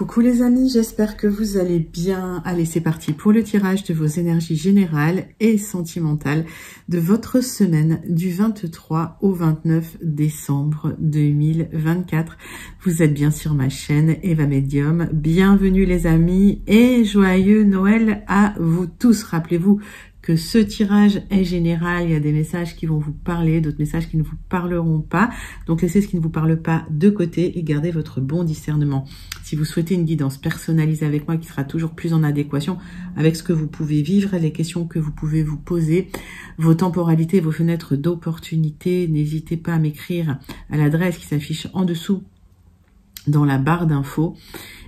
Coucou les amis, j'espère que vous allez bien. Allez, c'est parti pour le tirage de vos énergies générales et sentimentales de votre semaine du 23 au 29 décembre 2024. Vous êtes bien sur ma chaîne Eva Medium. Bienvenue les amis et joyeux Noël à vous tous. Rappelez-vous que ce tirage est général, il y a des messages qui vont vous parler, d'autres messages qui ne vous parleront pas. Donc laissez ce qui ne vous parle pas de côté et gardez votre bon discernement. Si vous souhaitez une guidance personnalisée avec moi qui sera toujours plus en adéquation avec ce que vous pouvez vivre, les questions que vous pouvez vous poser, vos temporalités, vos fenêtres d'opportunité, n'hésitez pas à m'écrire à l'adresse qui s'affiche en dessous dans la barre d'infos,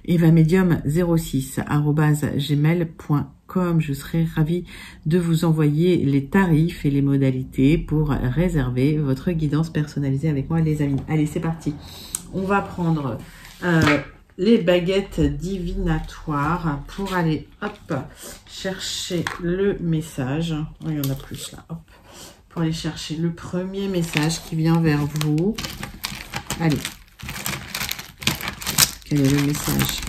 evamedium06@gmail.com. Je serai ravie de vous envoyer les tarifs et les modalités pour réserver votre guidance personnalisée avec moi les amis. Allez, c'est parti. On va prendre les baguettes divinatoires pour aller hop chercher le message. Oh, il y en a plus là. Hop, pour aller chercher le premier message qui vient vers vous. Allez. Quel est le message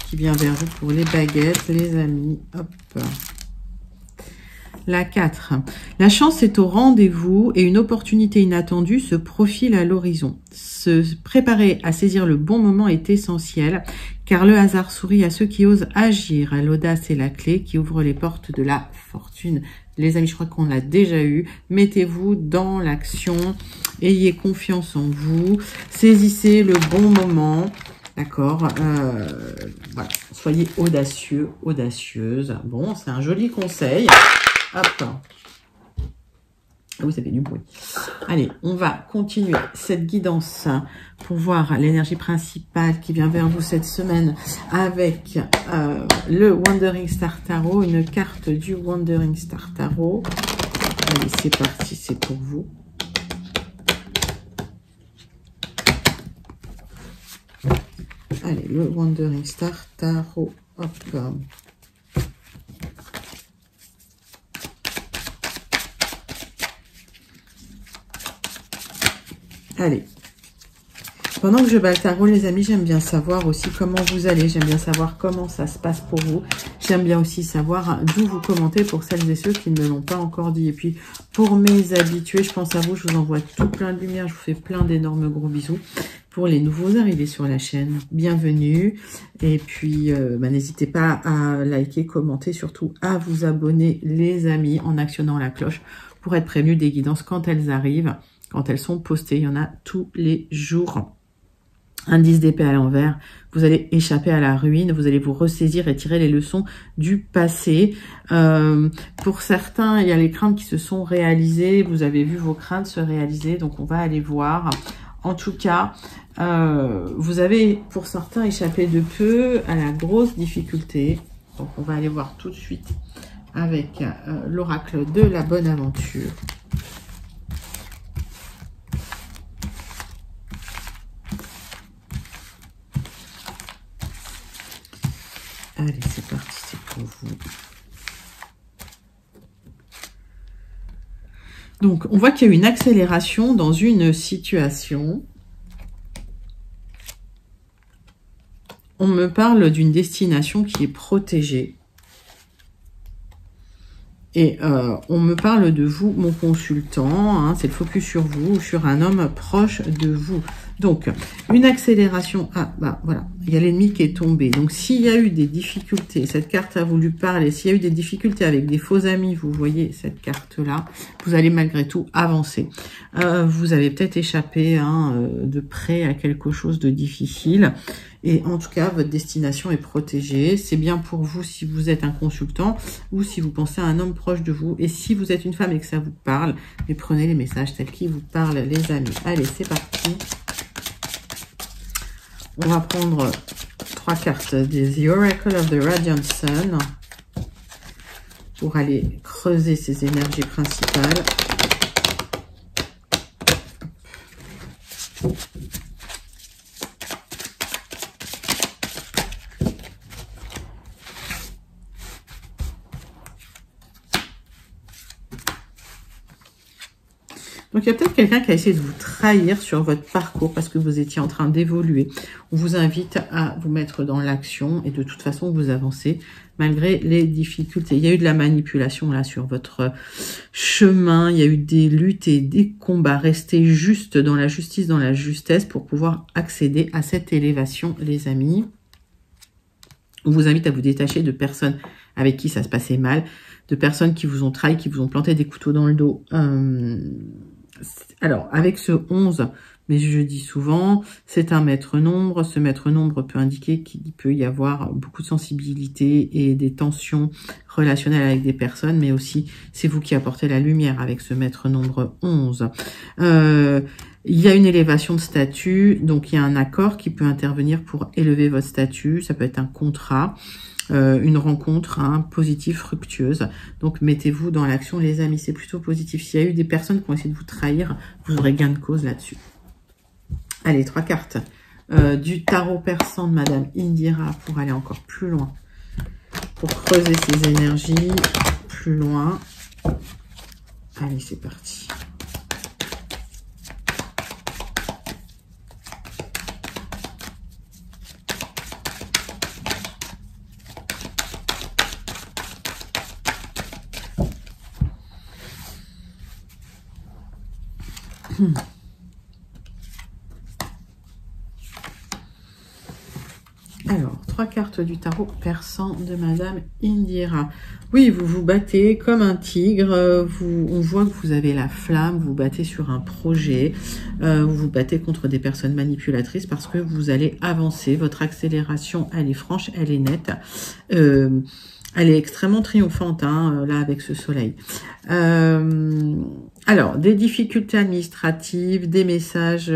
qui vient vers vous pour les baguettes, les amis? Hop. La 4. La chance est au rendez-vous et une opportunité inattendue se profile à l'horizon. Se préparer à saisir le bon moment est essentiel, car le hasard sourit à ceux qui osent agir. L'audace est la clé qui ouvre les portes de la fortune. Les amis, je crois qu'on l'a déjà eu. Mettez-vous dans l'action. Ayez confiance en vous. Saisissez le bon moment. D'accord, voilà, soyez audacieux, audacieuse. Bon, c'est un joli conseil. Hop. Ah oui, ça fait du bruit. Allez, on va continuer cette guidance pour voir l'énergie principale qui vient vers vous cette semaine avec le Wandering Star Tarot, une carte du Wandering Star Tarot. Allez, c'est parti, c'est pour vous. Allez, le Wandering Star Tarot. Hop. Allez. Pendant que je bats le tarot, les amis, j'aime bien savoir aussi comment vous allez. J'aime bien savoir comment ça se passe pour vous. J'aime bien aussi savoir d'où vous commentez pour celles et ceux qui ne me l'ont pas encore dit. Et puis, pour mes habitués, je pense à vous. Je vous envoie tout plein de lumière. Je vous fais plein d'énormes gros bisous. Pour les nouveaux arrivés sur la chaîne, bienvenue. Et puis, n'hésitez pas à liker, commenter, surtout à vous abonner, les amis, en actionnant la cloche pour être prévenu des guidances quand elles arrivent, quand elles sont postées. Il y en a tous les jours. Indice d'épée à l'envers, vous allez échapper à la ruine, vous allez vous ressaisir et tirer les leçons du passé. Pour certains, il y a les craintes qui se sont réalisées, vous avez vu vos craintes se réaliser, donc on va aller voir. En tout cas, vous avez pour certains échappé de peu à la grosse difficulté. Donc on va aller voir tout de suite avec l'oracle de la bonne aventure. Allez, c'est parti, c'est pour vous. Donc, on voit qu'il y a eu une accélération dans une situation. On me parle d'une destination qui est protégée. Et on me parle de vous, mon consultant, hein, c'est le focus sur vous, sur un homme proche de vous. Donc, une accélération. Ah, bah voilà, il y a l'ennemi qui est tombé. Donc, s'il y a eu des difficultés, cette carte a voulu parler, s'il y a eu des difficultés avec des faux amis, vous voyez cette carte-là, vous allez malgré tout avancer. Vous avez peut-être échappé de près à quelque chose de difficile. Et en tout cas, votre destination est protégée. C'est bien pour vous si vous êtes un consultant ou si vous pensez à un homme proche de vous. Et si vous êtes une femme et que ça vous parle, mais prenez les messages tels qu'ils vous parlent, les amis. Allez, c'est parti. On va prendre 3 cartes des The Oracle of the Radiant Sun pour aller creuser ces énergies principales. Donc, il y a peut-être quelqu'un qui a essayé de vous trahir sur votre parcours parce que vous étiez en train d'évoluer. On vous invite à vous mettre dans l'action et de toute façon, vous avancez malgré les difficultés. Il y a eu de la manipulation là sur votre chemin. Il y a eu des luttes et des combats. Restez juste dans la justice, dans la justesse pour pouvoir accéder à cette élévation, les amis. On vous invite à vous détacher de personnes avec qui ça se passait mal, de personnes qui vous ont trahi, qui vous ont planté des couteaux dans le dos. Alors, avec ce 11, mais je dis souvent, c'est un maître nombre. Ce maître nombre peut indiquer qu'il peut y avoir beaucoup de sensibilité et des tensions relationnelles avec des personnes, mais aussi c'est vous qui apportez la lumière avec ce maître nombre 11. Il y a une élévation de statut, donc il y a un accord qui peut intervenir pour élever votre statut. Ça peut être un contrat, une rencontre positive, fructueuse. Donc mettez-vous dans l'action, les amis, c'est plutôt positif. S'il y a eu des personnes qui ont essayé de vous trahir, vous aurez gain de cause là-dessus. Allez, 3 cartes du tarot persan de Madame Indira pour aller encore plus loin, pour creuser ces énergies plus loin. Allez, c'est parti. Alors, 3 cartes du tarot persan de Madame Indira. Oui, vous vous battez comme un tigre. On voit que vous avez la flamme. Vous vous battez sur un projet. Vous vous battez contre des personnes manipulatrices parce que vous allez avancer. Votre accélération, elle est franche, elle est nette. Elle est extrêmement triomphante, là, avec ce soleil. Alors, des difficultés administratives, des messages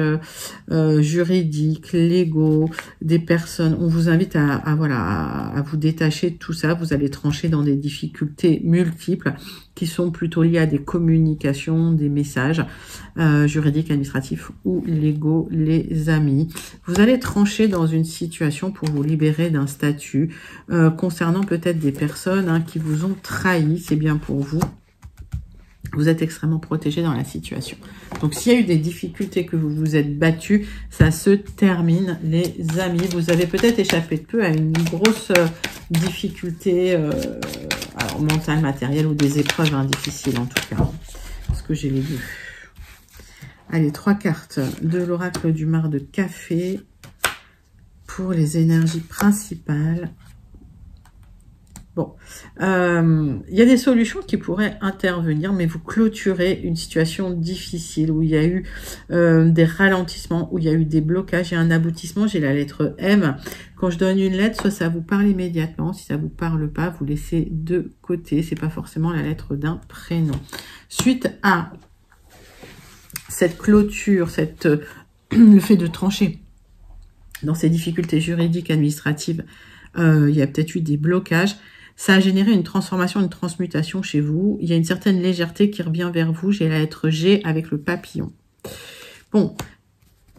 juridiques, légaux, des personnes. On vous invite à vous détacher de tout ça. Vous allez trancher dans des difficultés multiples qui sont plutôt liées à des communications, des messages juridiques, administratifs ou légaux, les amis. Vous allez trancher dans une situation pour vous libérer d'un statut concernant peut-être des personnes qui vous ont trahi. C'est bien pour vous. Vous êtes extrêmement protégé dans la situation. Donc, s'il y a eu des difficultés, que vous vous êtes battu, ça se termine, les amis. Vous avez peut-être échappé de peu à une grosse difficulté alors mentale, matérielle ou des épreuves difficiles en tout cas. Parce que j'ai les deux. Allez, 3 cartes de l'oracle du mar de café pour les énergies principales. Bon, il y a des solutions qui pourraient intervenir, mais vous clôturez une situation difficile où il y a eu des ralentissements, où il y a eu des blocages et un aboutissement. J'ai la lettre M. Quand je donne une lettre, soit ça vous parle immédiatement, si ça vous parle pas, vous laissez de côté. C'est pas forcément la lettre d'un prénom. Suite à cette clôture, le fait de trancher dans ces difficultés juridiques, administratives, il y a peut-être eu des blocages. Ça a généré une transformation, une transmutation chez vous. Il y a une certaine légèreté qui revient vers vous. J'ai la lettre G avec le papillon. Bon,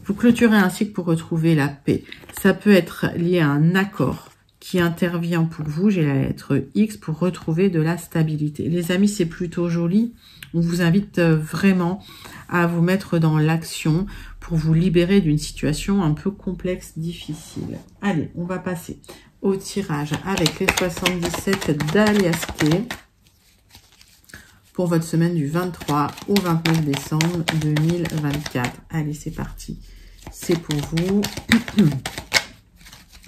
vous clôturez un cycle pour retrouver la paix. Ça peut être lié à un accord qui intervient pour vous. J'ai la lettre X pour retrouver de la stabilité. Les amis, c'est plutôt joli. On vous invite vraiment à vous mettre dans l'action pour vous libérer d'une situation un peu complexe, difficile. Allez, on va passer au tirage avec les 77 d'Aliasqué pour votre semaine du 23 au 29 décembre 2024. Allez, c'est parti. C'est pour vous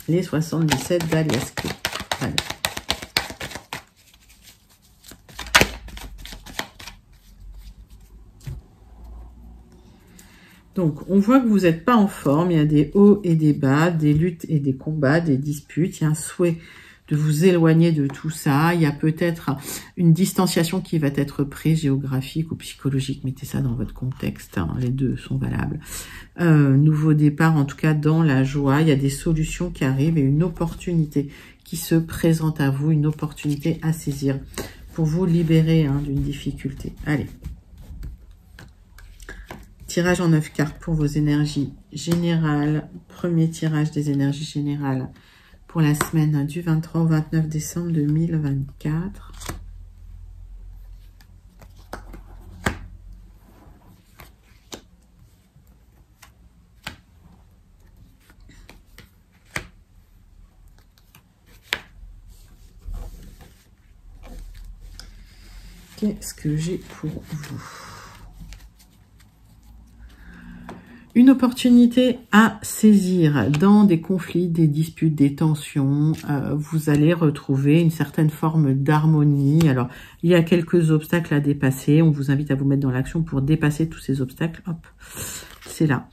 les 77 d'Aliasqué. Allez. Donc, on voit que vous n'êtes pas en forme. Il y a des hauts et des bas, des luttes et des combats, des disputes. Il y a un souhait de vous éloigner de tout ça. Il y a peut-être une distanciation qui va être prise, géographique ou psychologique. Mettez ça dans votre contexte. Les deux sont valables. Nouveau départ, en tout cas, dans la joie. Il y a des solutions qui arrivent et une opportunité qui se présente à vous. Une opportunité à saisir pour vous libérer d'une difficulté. Allez. Tirage en 9 cartes pour vos énergies générales. Premier tirage des énergies générales pour la semaine du 23 au 29 décembre 2024. Qu'est-ce que j'ai pour vous? Une opportunité à saisir dans des conflits, des disputes, des tensions. Vous allez retrouver une certaine forme d'harmonie. Alors, il y a quelques obstacles à dépasser. On vous invite à vous mettre dans l'action pour dépasser tous ces obstacles. Hop, c'est là.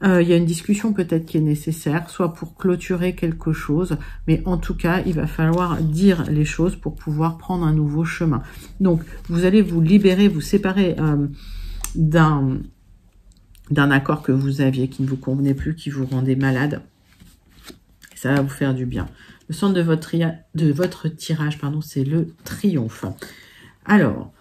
Il y a une discussion peut-être qui est nécessaire, soit pour clôturer quelque chose, mais en tout cas, il va falloir dire les choses pour pouvoir prendre un nouveau chemin. Donc, vous allez vous libérer, vous séparer d'un accord que vous aviez, qui ne vous convenait plus, qui vous rendait malade. Ça va vous faire du bien. Le centre de votre tirage, pardon, c'est le triomphe. Alors,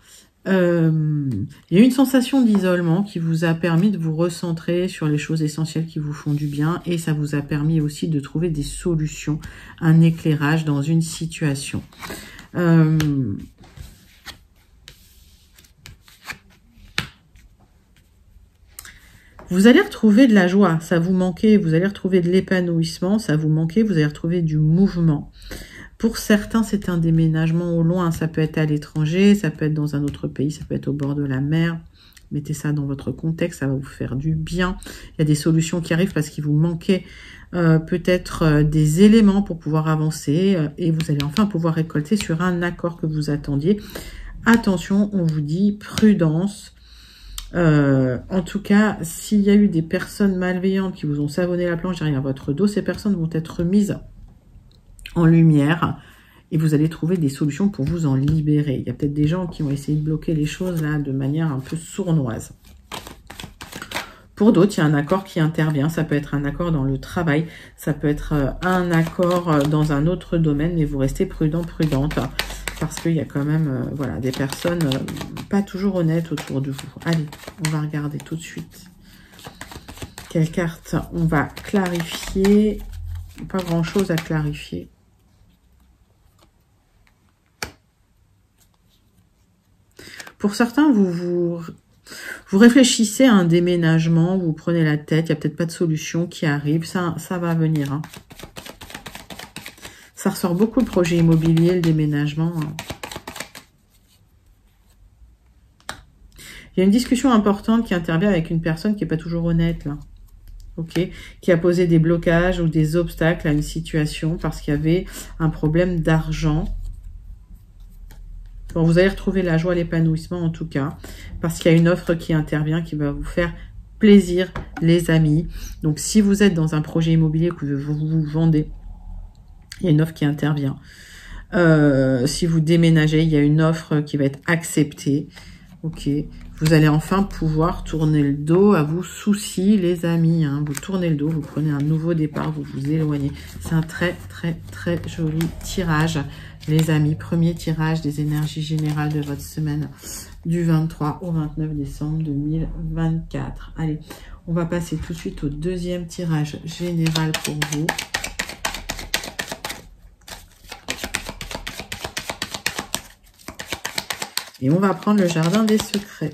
il y a une sensation d'isolement qui vous a permis de vous recentrer sur les choses essentielles qui vous font du bien, et ça vous a permis aussi de trouver des solutions, un éclairage dans une situation. Vous allez retrouver de la joie, ça vous manquait, vous allez retrouver de l'épanouissement, ça vous manquait, vous allez retrouver du mouvement. Pour certains, c'est un déménagement au loin, ça peut être à l'étranger, ça peut être dans un autre pays, ça peut être au bord de la mer. Mettez ça dans votre contexte, ça va vous faire du bien. Il y a des solutions qui arrivent parce qu'il vous manquait peut-être des éléments pour pouvoir avancer et vous allez enfin pouvoir récolter sur un accord que vous attendiez. Attention, on vous dit prudence. En tout cas, s'il y a eu des personnes malveillantes qui vous ont savonné la planche derrière votre dos, ces personnes vont être mises en lumière et vous allez trouver des solutions pour vous en libérer. Il y a peut-être des gens qui ont essayé de bloquer les choses là de manière un peu sournoise. Pour d'autres, il y a un accord qui intervient. Ça peut être un accord dans le travail, ça peut être un accord dans un autre domaine, mais vous restez prudent, prudente. Parce qu'il y a quand même voilà, des personnes pas toujours honnêtes autour de vous. Allez, on va regarder tout de suite. Quelle carte on va clarifier? Pas grand-chose à clarifier. Pour certains, vous réfléchissez à un déménagement, vous prenez la tête, il n'y a peut-être pas de solution qui arrive. Ça va venir. Hein. Ça ressort beaucoup le projet immobilier, le déménagement. Il y a une discussion importante qui intervient avec une personne qui n'est pas toujours honnête, là. Ok, qui a posé des blocages ou des obstacles à une situation parce qu'il y avait un problème d'argent. Bon, vous allez retrouver la joie, l'épanouissement en tout cas, parce qu'il y a une offre qui intervient qui va vous faire plaisir, les amis. Donc, si vous êtes dans un projet immobilier que vous vendez, il y a une offre qui intervient. Si vous déménagez, il y a une offre qui va être acceptée. Ok. Vous allez enfin pouvoir tourner le dos à vos soucis, les amis. Hein. Vous tournez le dos, vous prenez un nouveau départ, vous vous éloignez. C'est un très, très, très joli tirage, les amis. Premier tirage des énergies générales de votre semaine du 23 au 29 décembre 2024. Allez, on va passer tout de suite au deuxième tirage général pour vous. Et on va prendre le jardin des secrets.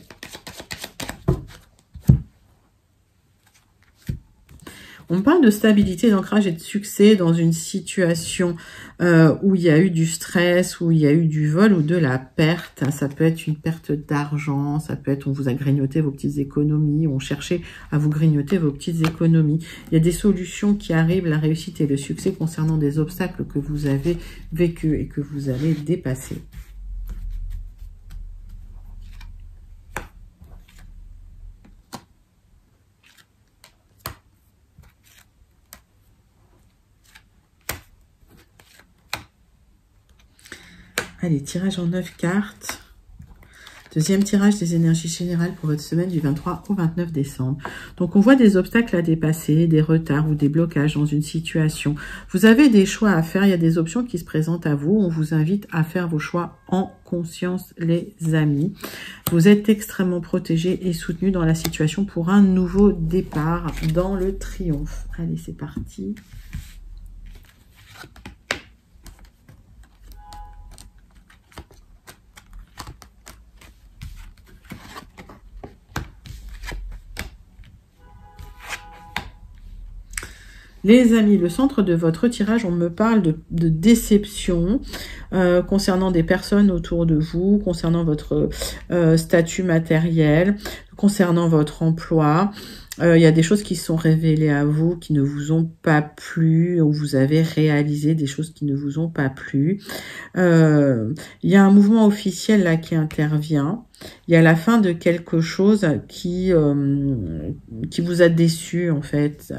On parle de stabilité, d'ancrage et de succès dans une situation où il y a eu du stress, où il y a eu du vol ou de la perte. Ça peut être une perte d'argent, ça peut être on vous a grignoté vos petites économies, on cherchait à vous grignoter vos petites économies. Il y a des solutions qui arrivent, la réussite et le succès concernant des obstacles que vous avez vécus et que vous allez dépasser. Allez, tirage en 9 cartes. Deuxième tirage des énergies générales pour votre semaine du 23 au 29 décembre. Donc, on voit des obstacles à dépasser, des retards ou des blocages dans une situation. Vous avez des choix à faire, il y a des options qui se présentent à vous. On vous invite à faire vos choix en conscience, les amis. Vous êtes extrêmement protégés et soutenus dans la situation pour un nouveau départ dans le triomphe. Allez, c'est parti. Les amis, le centre de votre tirage, on me parle de déception concernant des personnes autour de vous, concernant votre statut matériel, concernant votre emploi. Il y a des choses qui se sont révélées à vous, qui ne vous ont pas plu, ou vous avez réalisé des choses qui ne vous ont pas plu. Il y a un mouvement officiel là qui intervient. Il y a la fin de quelque chose qui vous a déçu en fait.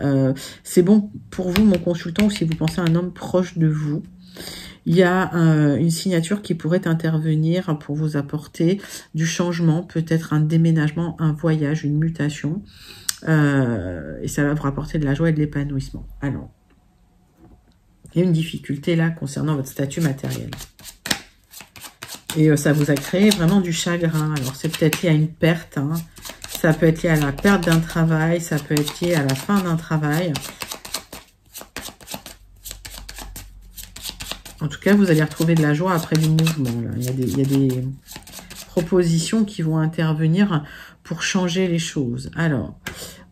C'est bon pour vous, mon consultant, ou si vous pensez à un homme proche de vous. Il y a une signature qui pourrait intervenir pour vous apporter du changement, peut-être un déménagement, un voyage, une mutation. Et ça va vous rapporter de la joie et de l'épanouissement. Alors, il y a une difficulté là concernant votre statut matériel. Et ça vous a créé vraiment du chagrin. Alors, c'est peut-être lié à une perte. Hein. Ça peut être lié à la perte d'un travail. Ça peut être lié à la fin d'un travail. En tout cas, vous allez retrouver de la joie après du mouvement. Là. Il y a des propositions qui vont intervenir pour changer les choses. Alors,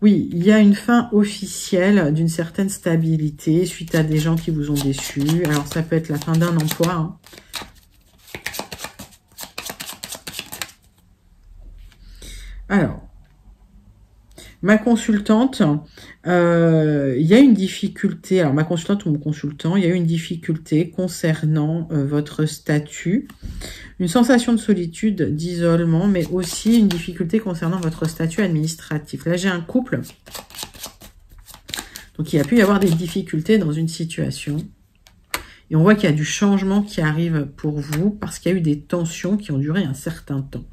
oui, il y a une fin officielle d'une certaine stabilité suite à des gens qui vous ont déçus. Alors, ça peut être la fin d'un emploi. Hein. Alors, ma consultante, il y a une difficulté, alors ma consultante ou mon consultant, il y a une difficulté concernant votre statut, une sensation de solitude, d'isolement, mais aussi une difficulté concernant votre statut administratif. Là, j'ai un couple, donc il a pu y avoir des difficultés dans une situation. Et on voit qu'il y a du changement qui arrive pour vous parce qu'il y a eu des tensions qui ont duré un certain temps.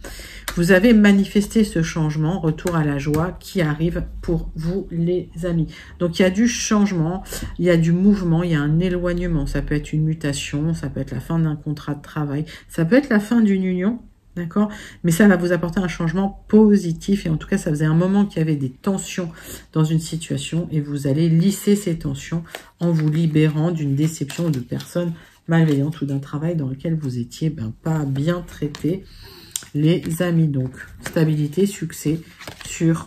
Vous avez manifesté ce changement, retour à la joie qui arrive pour vous les amis. Donc il y a du changement, il y a du mouvement, il y a un éloignement. Ça peut être une mutation, ça peut être la fin d'un contrat de travail, ça peut être la fin d'une union. D'accord? Mais ça va vous apporter un changement positif. Et en tout cas, ça faisait un moment qu'il y avait des tensions dans une situation. Et vous allez lisser ces tensions en vous libérant d'une déception ou de personnes malveillantes ou d'un travail dans lequel vous étiez pas bien traité. Les amis, donc, stabilité, succès sur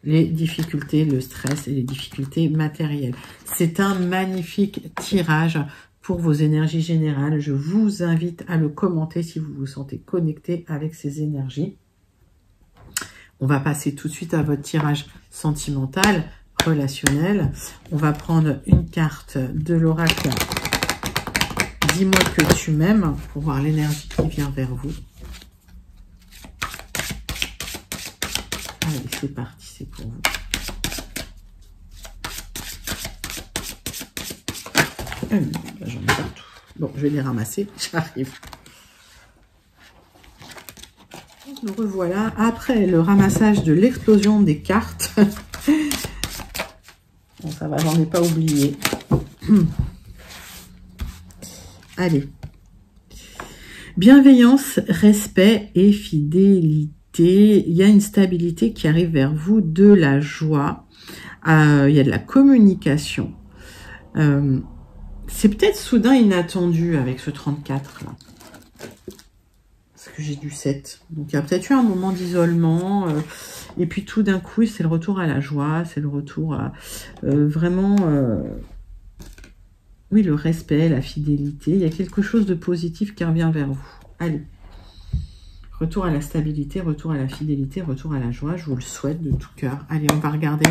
les difficultés, le stress et les difficultés matérielles. C'est un magnifique tirage pour vos énergies générales. Je vous invite à le commenter si vous vous sentez connecté avec ces énergies. On va passer tout de suite à votre tirage sentimental, relationnel. On va prendre une carte de l'oracle. Dis-moi que tu m'aimes pour voir l'énergie qui vient vers vous. Allez, c'est parti, c'est pour vous. J'en ai partout. Bon, je vais les ramasser, j'arrive. Nous revoilà après le ramassage de l'explosion des cartes. Bon, ça va, j'en ai pas oublié. Allez. Bienveillance, respect et fidélité. Il y a une stabilité qui arrive vers vous, de la joie. Il y a de la communication. C'est peut-être soudain inattendu avec ce 34 là. Parce que j'ai du 7. Donc il y a peut-être eu un moment d'isolement. Et puis tout d'un coup, c'est le retour à la joie. C'est le retour à vraiment... oui, le respect, la fidélité. Il y a quelque chose de positif qui revient vers vous. Allez. Retour à la stabilité, retour à la fidélité, retour à la joie. Je vous le souhaite de tout cœur. Allez, on va regarder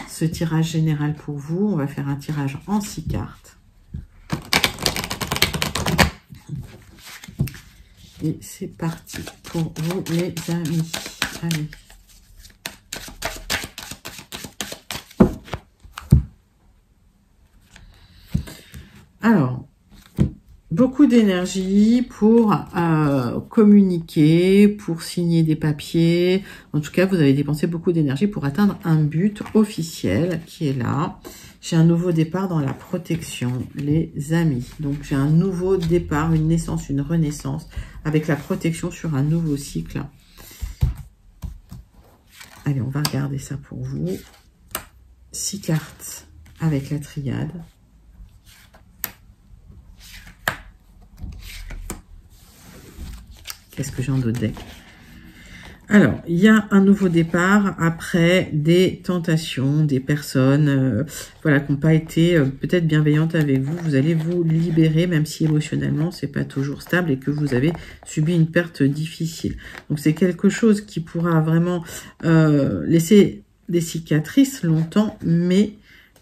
ce tirage général pour vous. On va faire un tirage en 6 cartes. Et c'est parti pour vous les amis. Allez. Alors, beaucoup d'énergie pour communiquer, pour signer des papiers. En tout cas, vous avez dépensé beaucoup d'énergie pour atteindre un but officiel qui est là. J'ai un nouveau départ dans la protection, les amis. Donc, j'ai un nouveau départ, une naissance, une renaissance avec la protection sur un nouveau cycle. Allez, on va regarder ça pour vous. 6 cartes avec la triade. Qu'est-ce que j'ai en d'autres deck? Alors, il y a un nouveau départ après des tentations, des personnes voilà, qui n'ont pas été peut-être bienveillantes avec vous. Vous allez vous libérer, même si émotionnellement, c'est pas toujours stable et que vous avez subi une perte difficile. Donc, c'est quelque chose qui pourra vraiment laisser des cicatrices longtemps, mais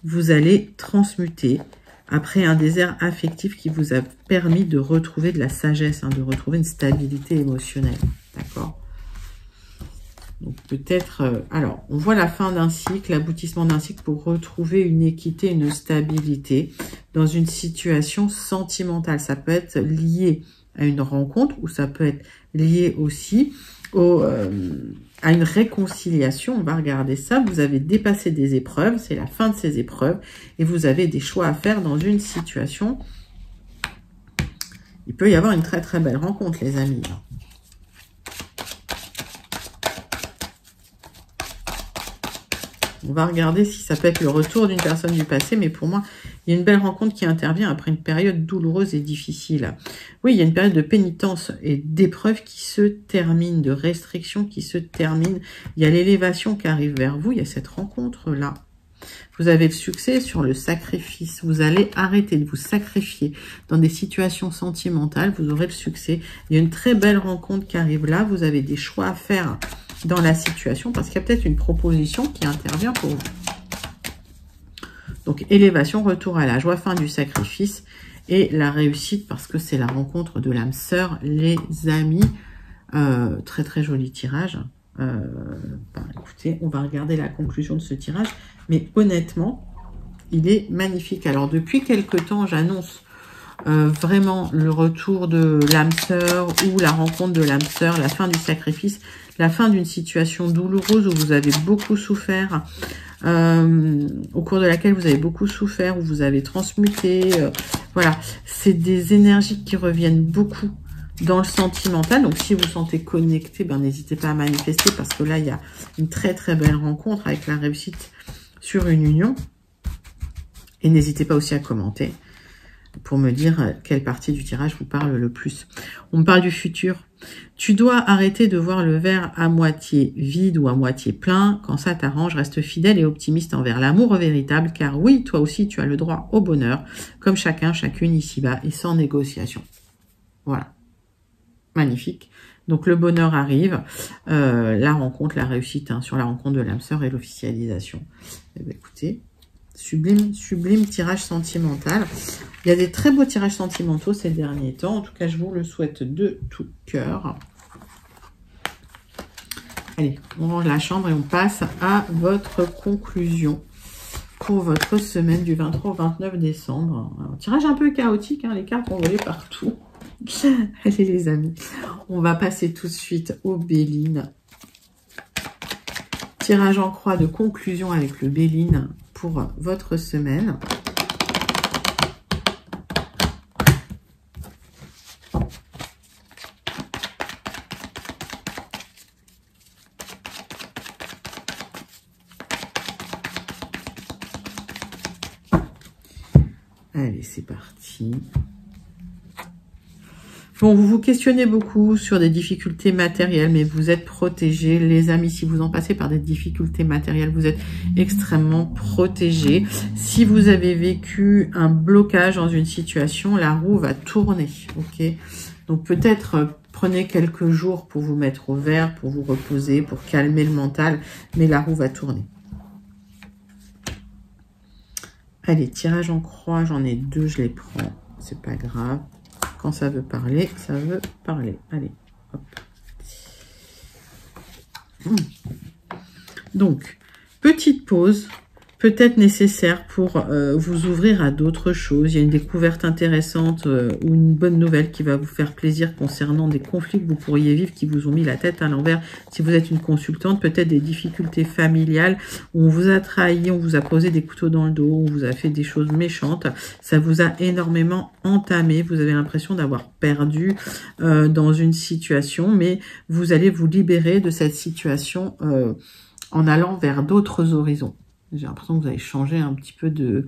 vous allez transmuter après un désert affectif qui vous a permis de retrouver de la sagesse, hein, de retrouver une stabilité émotionnelle. D'accord ? Donc peut-être, alors on voit la fin d'un cycle, l'aboutissement d'un cycle pour retrouver une équité, une stabilité dans une situation sentimentale. Ça peut être lié à une rencontre ou ça peut être lié aussi à une réconciliation. On va regarder ça. Vous avez dépassé des épreuves, c'est la fin de ces épreuves et vous avez des choix à faire dans une situation. Il peut y avoir une très très belle rencontre, les amis. On va regarder si ça peut être le retour d'une personne du passé, mais pour moi, il y a une belle rencontre qui intervient après une période douloureuse et difficile. Oui, il y a une période de pénitence et d'épreuve qui se termine, de restrictions qui se termine. Il y a l'élévation qui arrive vers vous, il y a cette rencontre-là. Vous avez le succès sur le sacrifice. Vous allez arrêter de vous sacrifier dans des situations sentimentales. Vous aurez le succès. Il y a une très belle rencontre qui arrive là. Vous avez des choix à faire dans la situation parce qu'il y a peut-être une proposition qui intervient pour vous. Donc, élévation, retour à la joie, fin du sacrifice et la réussite parce que c'est la rencontre de l'âme sœur, les amis. Très, très joli tirage. Écoutez, on va regarder la conclusion de ce tirage. Mais honnêtement, il est magnifique. Alors, depuis quelque temps, j'annonce vraiment le retour de l'âme sœur ou la rencontre de l'âme sœur, la fin du sacrifice, la fin d'une situation douloureuse où vous avez beaucoup souffert, au cours de laquelle vous avez beaucoup souffert, où vous avez transmuté. Voilà, c'est des énergies qui reviennent beaucoup dans le sentimental. Donc, si vous vous sentez connecté, n'hésitez pas à manifester parce que là, il y a une très très belle rencontre avec la réussite sur une union. Et n'hésitez pas aussi à commenter pour me dire quelle partie du tirage vous parle le plus. On me parle du futur. Tu dois arrêter de voir le verre à moitié vide ou à moitié plein. Quand ça t'arrange, reste fidèle et optimiste envers l'amour véritable, car oui, toi aussi, tu as le droit au bonheur, comme chacun, chacune ici-bas, et sans négociation. Voilà. Magnifique. Donc, le bonheur arrive, la rencontre, la réussite sur la rencontre de l'âme sœur et l'officialisation. Eh bien, écoutez, sublime, sublime tirage sentimental. Il y a des très beaux tirages sentimentaux ces derniers temps. En tout cas, je vous le souhaite de tout cœur. Allez, on range la chambre et on passe à votre conclusion pour votre semaine du 23 au 29 décembre. Alors, tirage un peu chaotique, les cartes ont volé partout. Allez les amis, on va passer tout de suite au Béline. Tirage en croix de conclusion avec le Béline pour votre semaine. Allez, c'est parti. Bon, vous vous questionnez beaucoup sur des difficultés matérielles, mais vous êtes protégés. Les amis, si vous en passez par des difficultés matérielles, vous êtes extrêmement protégés. Si vous avez vécu un blocage dans une situation, la roue va tourner, ok? Donc peut-être prenez quelques jours pour vous mettre au vert, pour vous reposer, pour calmer le mental, mais la roue va tourner. Allez, tirage en croix, j'en ai deux, je les prends, c'est pas grave. Quand ça veut parler, ça veut parler. Allez, hop. Donc, petite pause, peut-être nécessaire pour vous ouvrir à d'autres choses. Il y a une découverte intéressante ou une bonne nouvelle qui va vous faire plaisir concernant des conflits que vous pourriez vivre, qui vous ont mis la tête à l'envers. Si vous êtes une consultante, peut-être des difficultés familiales où on vous a trahi, on vous a posé des couteaux dans le dos, on vous a fait des choses méchantes. Ça vous a énormément entamé. Vous avez l'impression d'avoir perdu dans une situation, mais vous allez vous libérer de cette situation en allant vers d'autres horizons. J'ai l'impression que vous avez changé un petit peu de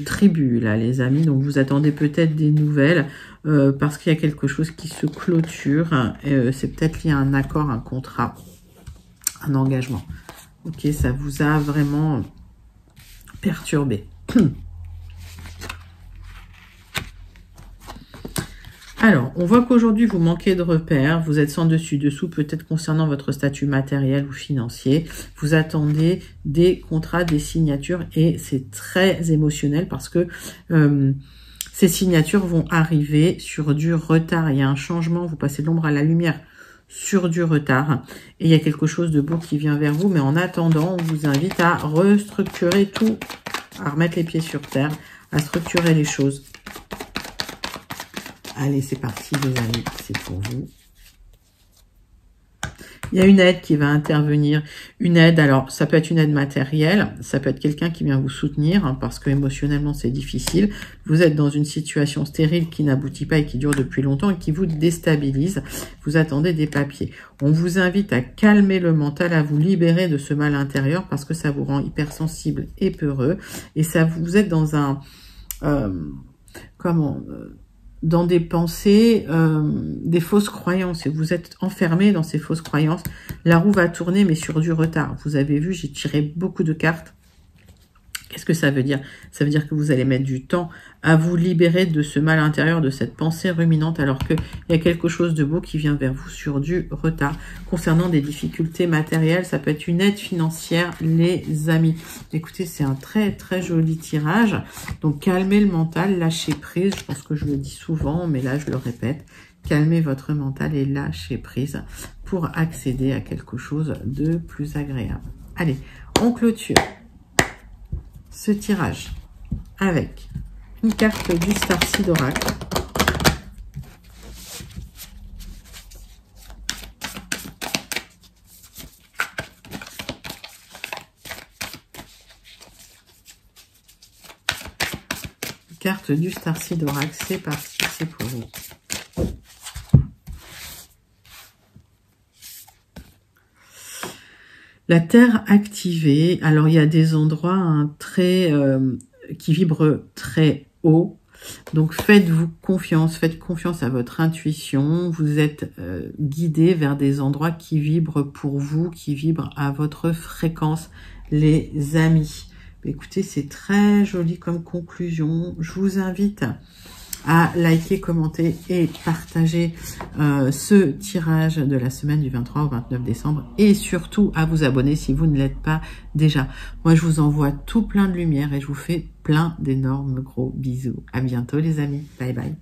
tribu, là, les amis. Donc, vous attendez peut-être des nouvelles parce qu'il y a quelque chose qui se clôture. C'est peut-être lié à un accord, un contrat. un engagement. Ok, ça vous a vraiment perturbé. Alors, on voit qu'aujourd'hui, vous manquez de repères, vous êtes sans dessus-dessous, peut-être concernant votre statut matériel ou financier. Vous attendez des contrats, des signatures, et c'est très émotionnel parce que ces signatures vont arriver sur du retard. Il y a un changement, vous passez de l'ombre à la lumière sur du retard. Et il y a quelque chose de beau qui vient vers vous, mais en attendant, on vous invite à restructurer tout, à remettre les pieds sur terre, à structurer les choses. Allez, c'est parti les amis, c'est pour vous. Il y a une aide qui va intervenir. Une aide, alors ça peut être une aide matérielle, ça peut être quelqu'un qui vient vous soutenir, hein, parce que émotionnellement c'est difficile. Vous êtes dans une situation stérile qui n'aboutit pas et qui dure depuis longtemps et qui vous déstabilise. Vous attendez des papiers. On vous invite à calmer le mental, à vous libérer de ce mal intérieur parce que ça vous rend hypersensible et peureux. Et ça, vous êtes dans un... dans des pensées, des fausses croyances, et vous êtes enfermé dans ces fausses croyances. La roue va tourner, mais sur du retard. Vous avez vu, j'ai tiré beaucoup de cartes. Qu'est-ce que ça veut dire? Ça veut dire que vous allez mettre du temps à vous libérer de ce mal intérieur, de cette pensée ruminante, alors qu'il y a quelque chose de beau qui vient vers vous sur du retard. Concernant des difficultés matérielles, ça peut être une aide financière, les amis. Écoutez, c'est un très très joli tirage. Donc calmez le mental, lâchez prise. Je pense que je le dis souvent, mais là je le répète. Calmez votre mental et lâchez prise pour accéder à quelque chose de plus agréable. Allez, on clôture ce tirage avec une carte du Starseed Oracle, carte du Starseed Oracle, c'est parti, c'est pour vous. La terre activée, alors il y a des endroits hein, qui vibrent très haut, donc faites-vous confiance, faites confiance à votre intuition, vous êtes guidé vers des endroits qui vibrent pour vous, qui vibrent à votre fréquence, les amis. Écoutez, c'est très joli comme conclusion, je vous invite à liker, commenter et partager ce tirage de la semaine du 23 au 29 décembre et surtout à vous abonner si vous ne l'êtes pas déjà. Moi, je vous envoie tout plein de lumière et je vous fais plein d'énormes gros bisous. À bientôt les amis. Bye bye.